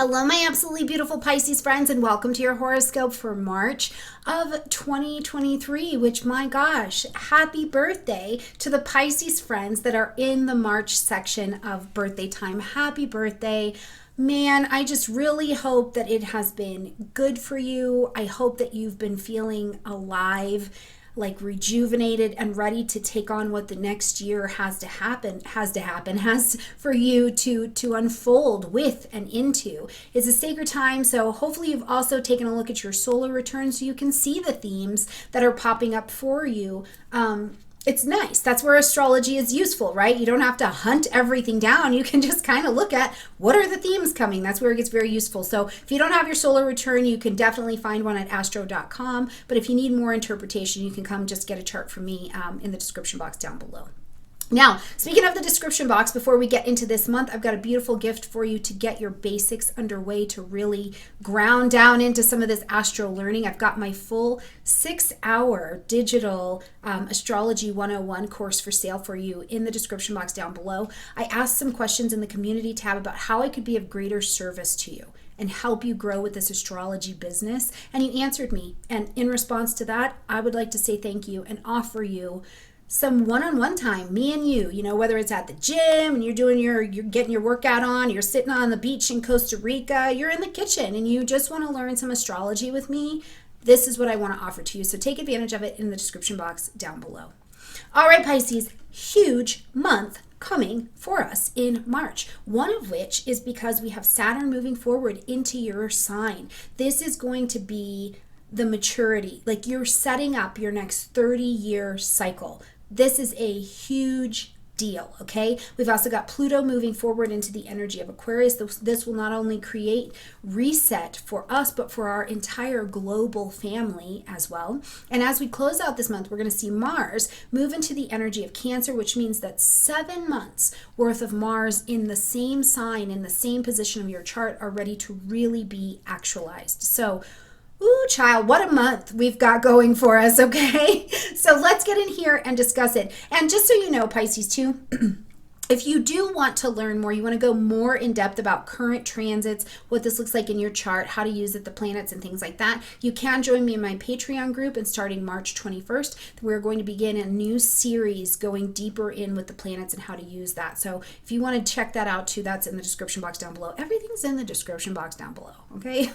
Hello, my absolutely beautiful Pisces friends, and welcome to your horoscope for March of 2023, which, my gosh, happy birthday to the Pisces friends that are in the March section of birthday time. Happy birthday. Man, I just really hope that it has been good for you. I hope that you've been feeling alive, like rejuvenated and ready to take on what the next year has for you to unfold with and into. It's a sacred time, so hopefully you've also taken a look at your solar return so you can see the themes that are popping up for you. It's nice. That's where astrology is useful, right? You don't have to hunt everything down. You can just kind of look at what are the themes coming. That's where it gets very useful. So if you don't have your solar return, you can definitely find one at astro.com. But if you need more interpretation, you can come just get a chart from me in the description box down below. Now, speaking of the description box, before we get into this month, I've got a beautiful gift for you to get your basics underway, to really ground down into some of this astro learning. I've got my full 6-hour digital astrology 101 course for sale for you in the description box down below. I asked some questions in the community tab about how I could be of greater service to you and help you grow with this astrology business, and you answered me. And in response to that, I would like to say thank you and offer you some one-on-one time, me and you know, whether it's at the gym and you're getting your workout on, you're sitting on the beach in Costa Rica, you're in the kitchen and you just want to learn some astrology with me. This is what I want to offer to you. So take advantage of it in the description box down below. All right, Pisces, huge month coming for us in March, one of which is because we have Saturn moving forward into your sign. This is going to be the maturity, like you're setting up your next 30-year cycle. This is a huge deal, okay? We've also got Pluto moving forward into the energy of Aquarius. This will not only create reset for us, but for our entire global family as well. And as we close out this month, we're going to see Mars move into the energy of Cancer, which means that 7 months worth of Mars in the same sign, in the same position of your chart, are ready to really be actualized. So ooh, child, what a month we've got going for us, okay? So let's get in here and discuss it. And just so you know, Pisces too, if you do want to learn more, you want to go more in depth about current transits, what this looks like in your chart, how to use it, the planets and things like that, you can join me in my Patreon group. And starting March 21st, we're going to begin a new series going deeper in with the planets and how to use that. So if you want to check that out too, that's in the description box down below. Everything's in the description box down below, okay?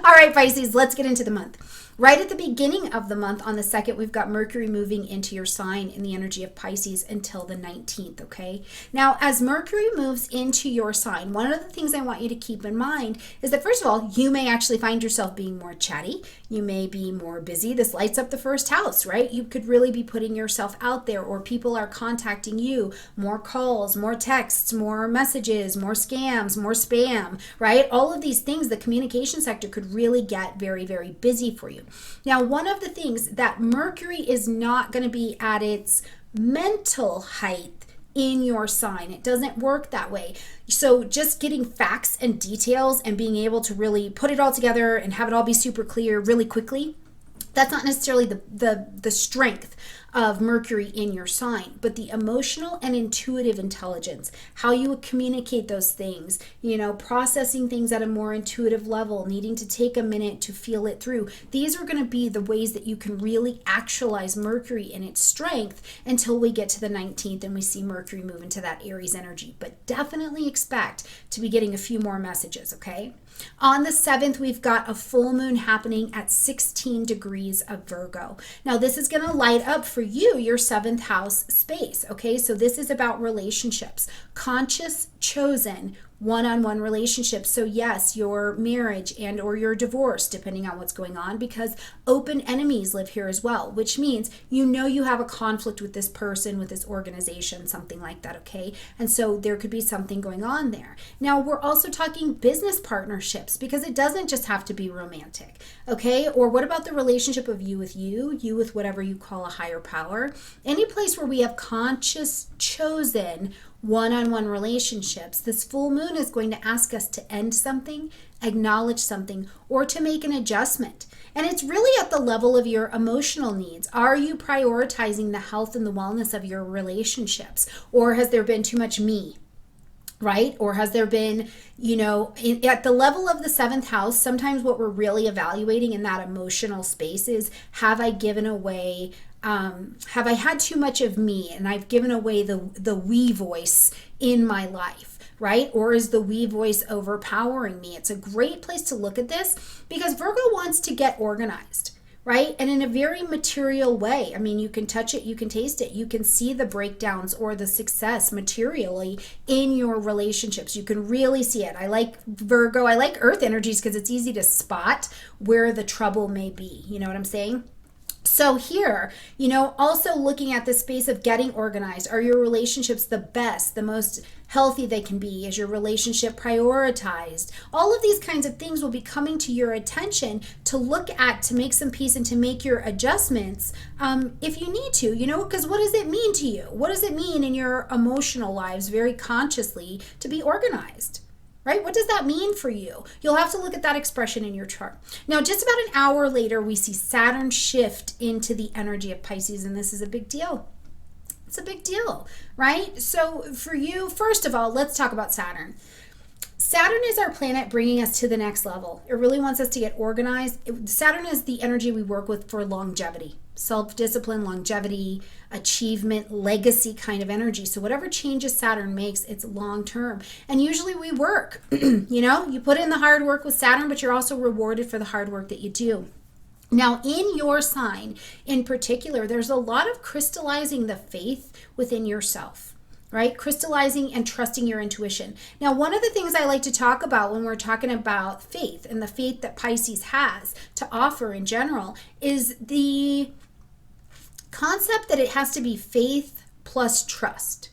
All right, Pisces, let's get into the month. Right at the beginning of the month, on the 2nd, we've got Mercury moving into your sign in the energy of Pisces until the 19th, okay? Now, as Mercury moves into your sign, one of the things I want you to keep in mind is that, first of all, you may actually find yourself being more chatty. You may be more busy. This lights up the first house, right? You could really be putting yourself out there, or people are contacting you. More calls, more texts, more messages, more scams, more spam, right? All of these things, the communication sector could really get very, very busy for you. Now, one of the things that Mercury is not going to be at its mental height in your sign. It doesn't work that way. So just getting facts and details and being able to really put it all together and have it all be super clear really quickly, that's not necessarily the strength of Mercury in your sign, but the emotional and intuitive intelligence, how you would communicate those things, you know, processing things at a more intuitive level, needing to take a minute to feel it through. These are going to be the ways that you can really actualize Mercury in its strength until we get to the 19th and we see Mercury move into that Aries energy. But definitely expect to be getting a few more messages, okay? On the 7th, we've got a full moon happening at 16 degrees of Virgo. Now, this is going to light up for you your 7th house space, okay? So this is about relationships, conscious, chosen, one-on-one relationships. So yes, your marriage and or your divorce, depending on what's going on, because open enemies live here as well, which means you know you have a conflict with this person, with this organization, something like that, okay? And so there could be something going on there. Now, we're also talking business partnerships, because it doesn't just have to be romantic, okay? Or what about the relationship of you with whatever you call a higher power? Any place where we have conscious, chosen, one-on-one relationships, this full moon is going to ask us to end something, acknowledge something, or to make an adjustment. And it's really at the level of your emotional needs. Are you prioritizing the health and the wellness of your relationships? Or has there been too much me? right? Or has there been, at the level of the seventh house, sometimes what we're really evaluating in that emotional space is, have I given away, have I had too much of me and I've given away the we voice in my life, right? Or is the we voice overpowering me? It's a great place to look at this because Virgo wants to get organized, right? And in a very material way. I mean, you can touch it, you can taste it, you can see the breakdowns or the success materially in your relationships. You can really see it. I like Virgo, I like earth energies because it's easy to spot where the trouble may be. You know what I'm saying? So here, also looking at the space of getting organized. Are your relationships the best, the most healthy they can be? Is your relationship prioritized? All of these kinds of things will be coming to your attention to look at, to make some peace and to make your adjustments if you need to, because what does it mean to you? What does it mean in your emotional lives very consciously to be organized? Right? What does that mean for you? You'll have to look at that expression in your chart. Now, just about an hour later, we see Saturn shift into the energy of Pisces, and this is a big deal. It's a big deal, right? So for you, first of all, let's talk about Saturn. Saturn is our planet bringing us to the next level. It really wants us to get organized. Saturn is the energy we work with for longevity, self-discipline, longevity, achievement, legacy kind of energy. So whatever changes Saturn makes, it's long-term. And usually we work, you put in the hard work with Saturn, but you're also rewarded for the hard work that you do. Now, in your sign in particular, there's a lot of crystallizing the faith within yourself, right? Crystallizing and trusting your intuition. Now, one of the things I like to talk about when we're talking about faith and the faith that Pisces has to offer in general is the concept that it has to be faith plus trust,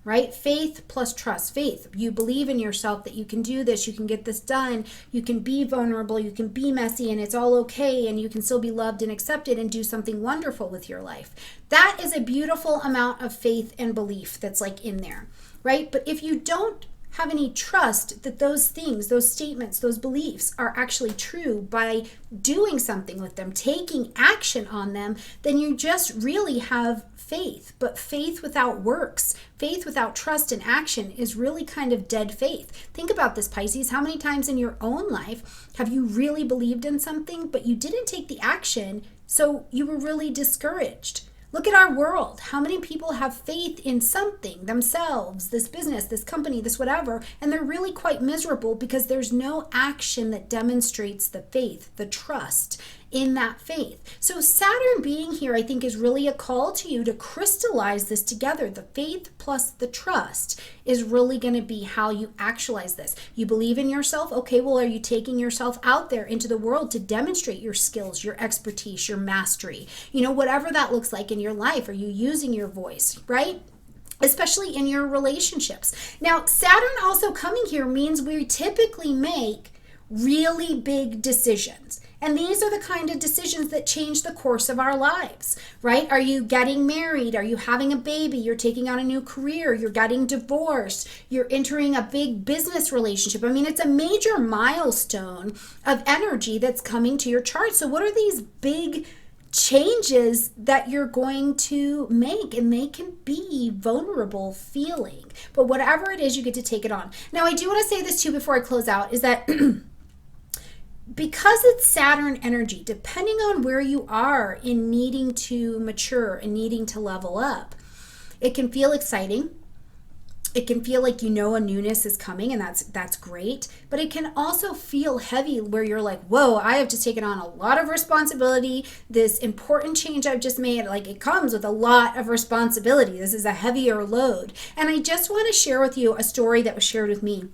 right? Faith plus trust. Faith, you believe in yourself that you can do this, you can get this done, you can be vulnerable, you can be messy, and it's all okay, and you can still be loved and accepted and do something wonderful with your life. That is a beautiful amount of faith and belief that's like in there, right? But if you don't have any trust that those things, those statements, those beliefs are actually true by doing something with them, taking action on them, then you just really have faith. But faith without works, faith without trust and action is really kind of dead faith. Think about this, Pisces. How many times in your own life have you really believed in something, but you didn't take the action, so you were really discouraged? Look at our world. How many people have faith in something, themselves, this business, this company, this whatever, and they're really quite miserable because there's no action that demonstrates the faith, the trust in that faith. So Saturn being here, I think, is really a call to you to crystallize this together. The faith plus the trust is really going to be how you actualize this. You believe in yourself. Okay, well, are you taking yourself out there into the world to demonstrate your skills, your expertise, your mastery? Whatever that looks like in your life. Are you using your voice, right? Especially in your relationships. Now, Saturn also coming here means we typically make really big decisions. And these are the kind of decisions that change the course of our lives, right? Are you getting married? Are you having a baby? You're taking on a new career. You're getting divorced. You're entering a big business relationship. I mean, it's a major milestone of energy that's coming to your chart. So what are these big changes that you're going to make? And they can be vulnerable feeling. But whatever it is, you get to take it on. Now, I do want to say this too before I close out, is that because it's Saturn energy, depending on where you are in needing to mature and needing to level up, it can feel exciting. It can feel like a newness is coming, and that's great. But it can also feel heavy where you're like, whoa, I have to take on a lot of responsibility. This important change I've just made, it comes with a lot of responsibility. This is a heavier load. And I just want to share with you a story that was shared with me.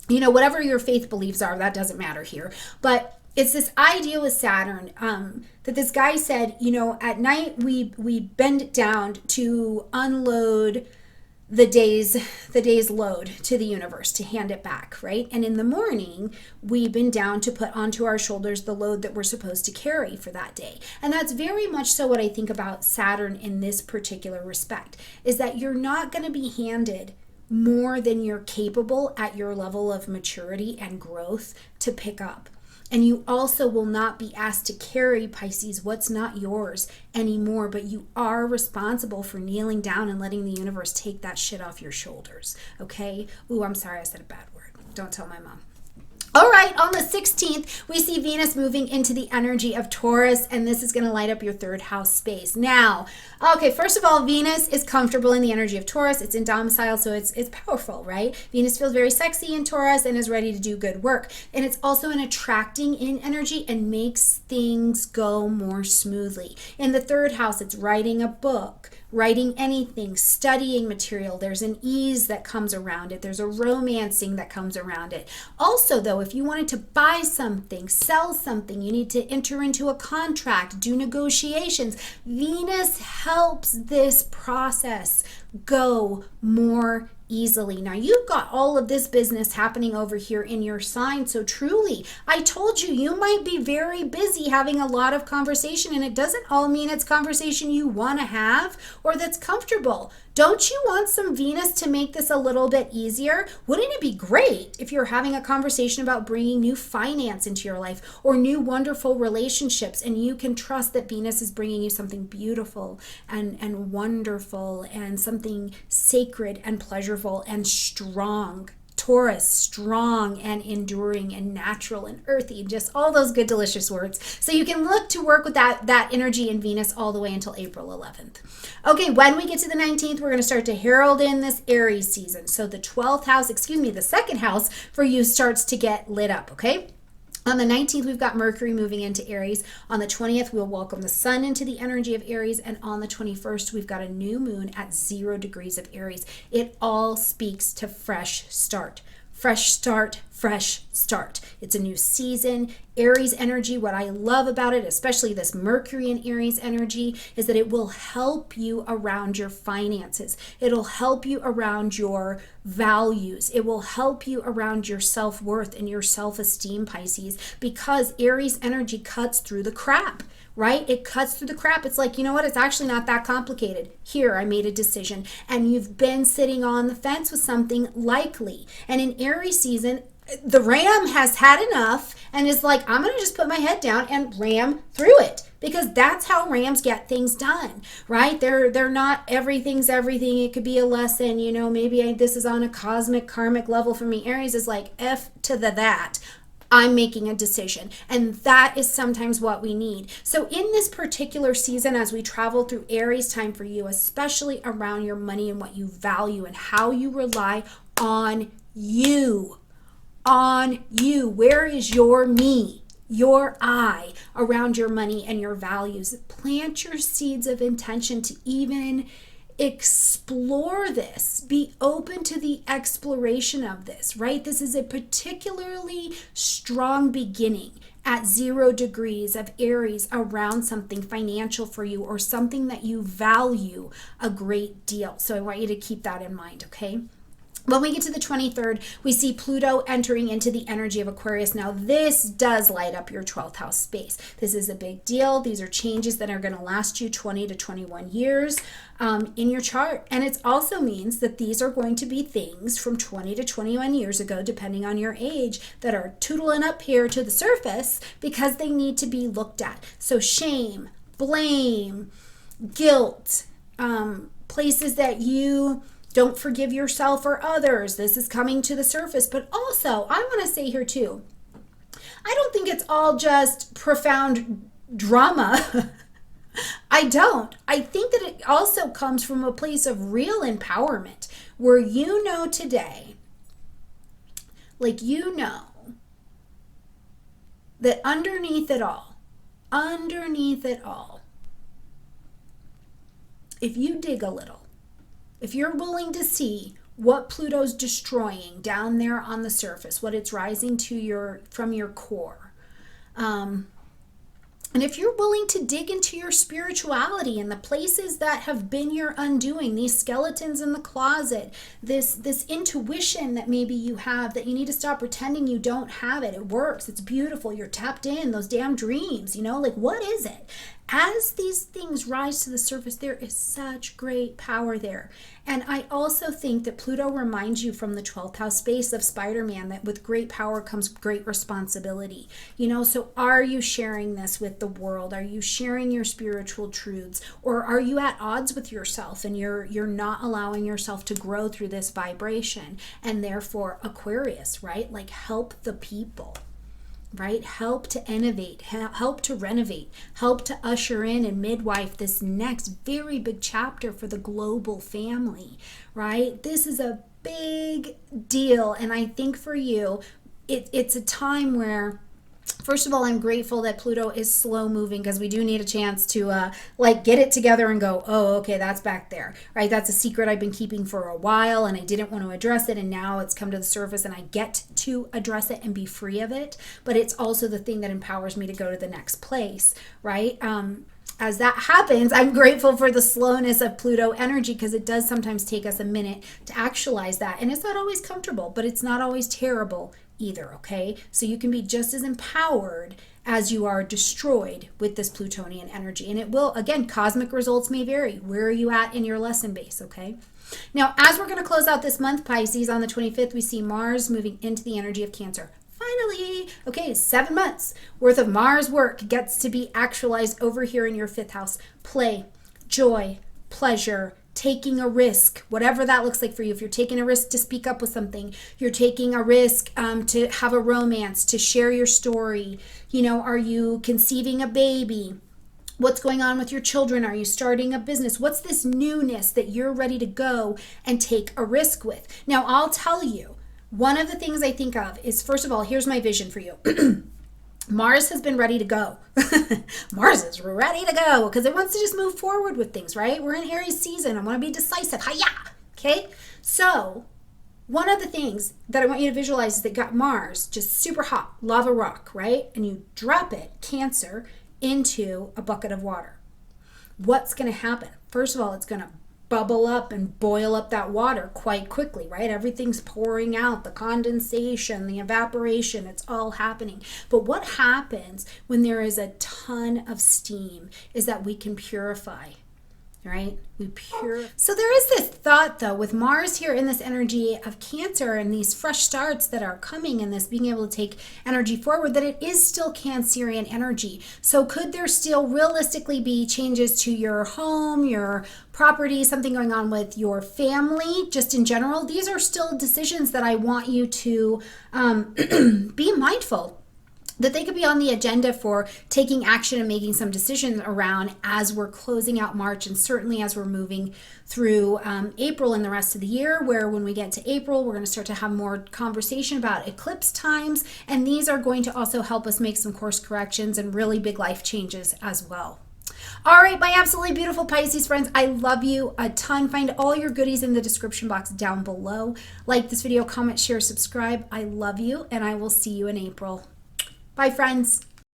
Whatever your faith beliefs are, that doesn't matter here. But it's this idea with Saturn that this guy said, at night we bend down to unload the day's load to the universe, to hand it back, right? And in the morning, we bend down to put onto our shoulders the load that we're supposed to carry for that day. And that's very much so what I think about Saturn in this particular respect, is that you're not going to be handed more than you're capable at your level of maturity and growth to pick up. And you also will not be asked to carry, Pisces, what's not yours anymore, but you are responsible for kneeling down and letting the universe take that shit off your shoulders, okay? Ooh, I'm sorry I said a bad word. Don't tell my mom. All right, on the 16th, we see Venus moving into the energy of Taurus, and this is going to light up your third house space. Now, okay, first of all, Venus is comfortable in the energy of Taurus. It's in domicile, so it's powerful, right? Venus feels very sexy in Taurus and is ready to do good work. And it's also an attracting in energy and makes things go more smoothly. In the third house, it's writing a book, writing anything, studying material. There's an ease that comes around it. There's a romancing that comes around it. Also, though, if you wanted to buy something, sell something, you need to enter into a contract, do negotiations. Venus helps this process go more easily. Now, you've got all of this business happening over here in your sign. So truly, I told you, you might be very busy having a lot of conversation, and it doesn't all mean it's conversation you want to have or that's comfortable. Don't you want some Venus to make this a little bit easier? Wouldn't it be great if you're having a conversation about bringing new finance into your life or new wonderful relationships, and you can trust that Venus is bringing you something beautiful and wonderful and something sacred and pleasurable and strong? Taurus, strong and enduring and natural and earthy, just all those good, delicious words. So you can look to work with that energy in Venus all the way until April 11th. Okay, when we get to the 19th, we're going to start to herald in this Aries season. So the 12th house, the second house for you starts to get lit up, okay? On the 19th, we've got Mercury moving into Aries. On the 20th, we'll welcome the sun into the energy of Aries. And on the 21st, we've got a new moon at 0 degrees of Aries. It all speaks to fresh start. Fresh start, fresh start. It's a new season. Aries energy, what I love about it, especially this Mercury and Aries energy, is that it will help you around your finances. It'll help you around your values. It will help you around your self-worth and your self-esteem, Pisces, because Aries energy cuts through the crap. Right? It cuts through the crap. It's like, you know what? It's actually not that complicated. Here, I made a decision. And you've been sitting on the fence with something likely. And in Aries season, the ram has had enough and is like, I'm going to just put my head down and ram through it. Because that's how rams get things done, right? They're not everything's everything. It could be a lesson, maybe this is on a cosmic, karmic level for me. Aries is like, F to the that. I'm making a decision. And that is sometimes what we need. So in this particular season, as we travel through Aries time for you, especially around your money and what you value and how you rely on you, where is your me, your I around your money and your values? Plant your seeds of intention to even explore this. Be open to the exploration of this, right? This is a particularly strong beginning at 0 degrees of Aries around something financial for you or something that you value a great deal. So I want you to keep that in mind, okay? When we get to the 23rd, we see Pluto entering into the energy of Aquarius. Now, this does light up your 12th house space. This is a big deal. These are changes that are going to last you 20 to 21 years in your chart. And it also means that these are going to be things from 20 to 21 years ago, depending on your age, that are tootling up here to the surface because they need to be looked at. So shame, blame, guilt, places that you don't forgive yourself or others. This is coming to the surface. But also, I want to say here too, I don't think it's all just profound drama. I don't. I think that it also comes from a place of real empowerment where you know today, that underneath it all, if you dig a little, if you're willing to see what Pluto's destroying down there on the surface, what it's rising to from your core, and if you're willing to dig into your spirituality and the places that have been your undoing, these skeletons in the closet, this intuition that maybe you have that you need to stop pretending you don't have it. It works. It's beautiful. You're tapped in. Those damn dreams, what is it? as these things rise to the surface, there is such great power there. And I also think that Pluto reminds you from the 12th house space of Spider-Man that with great power comes great responsibility. So are you sharing this with the world? Are you sharing your spiritual truths? Or are you at odds with yourself and you're not allowing yourself to grow through this vibration? And therefore, Aquarius, right? Like, help the people. Right? Help to innovate, help to renovate, help to usher in and midwife this next very big chapter for the global family, right? This is a big deal. And I think for you, it's a time where, first of all, I'm grateful that Pluto is slow moving, because we do need a chance to get it together and go, oh, okay, that's back there, right? That's a secret I've been keeping for a while and I didn't want to address it. And now it's come to the surface and I get to address it and be free of it. But it's also the thing that empowers me to go to the next place, right? As that happens, I'm grateful for the slowness of Pluto energy, because it does sometimes take us a minute to actualize that. And it's not always comfortable, but it's not always terrible either, okay? So you can be just as empowered as you are destroyed with this Plutonian energy. And it will, again, cosmic results may vary. Where are you at in your lesson base, okay? Now, as we're going to close out this month, Pisces, on the 25th, we see Mars moving into the energy of Cancer. Finally, okay, 7 months worth of Mars work gets to be actualized over here in your 5th house. Play, joy, pleasure, taking a risk, whatever that looks like for you. If you're taking a risk to speak up with something, you're taking a risk to have a romance, to share your story. Are you conceiving a baby? What's going on with your children? Are you starting a business? What's this newness that you're ready to go and take a risk with? Now, I'll tell you, one of the things I think of is, first of all, here's my vision for you. Mars has been ready to go. Mars is ready to go because it wants to just move forward with things, right? We're in Aries season. I want to be decisive. Hiya! Okay? So, one of the things that I want you to visualize is that got Mars just super hot, lava rock, right? And you drop it, Cancer, into a bucket of water. What's going to happen? First of all, it's going to bubble up and boil up that water quite quickly, right? Everything's pouring out, the condensation, the evaporation, it's all happening. But what happens when there is a ton of steam is that we can purify, right? So there is this thought, though, with Mars here in this energy of Cancer and these fresh starts that are coming and this being able to take energy forward, that it is still Cancerian energy. So could there still realistically be changes to your home, your property, something going on with your family, just in general? These are still decisions that I want you to be mindful that they could be on the agenda for taking action and making some decisions around as we're closing out March, and certainly as we're moving through April and the rest of the year, where when we get to April, we're going to start to have more conversation about eclipse times, and these are going to also help us make some course corrections and really big life changes as well. All right, my absolutely beautiful Pisces friends, I love you a ton. Find all your goodies in the description box down below. Like this video, comment, share, subscribe. I love you, and I will see you in April. Bye, friends.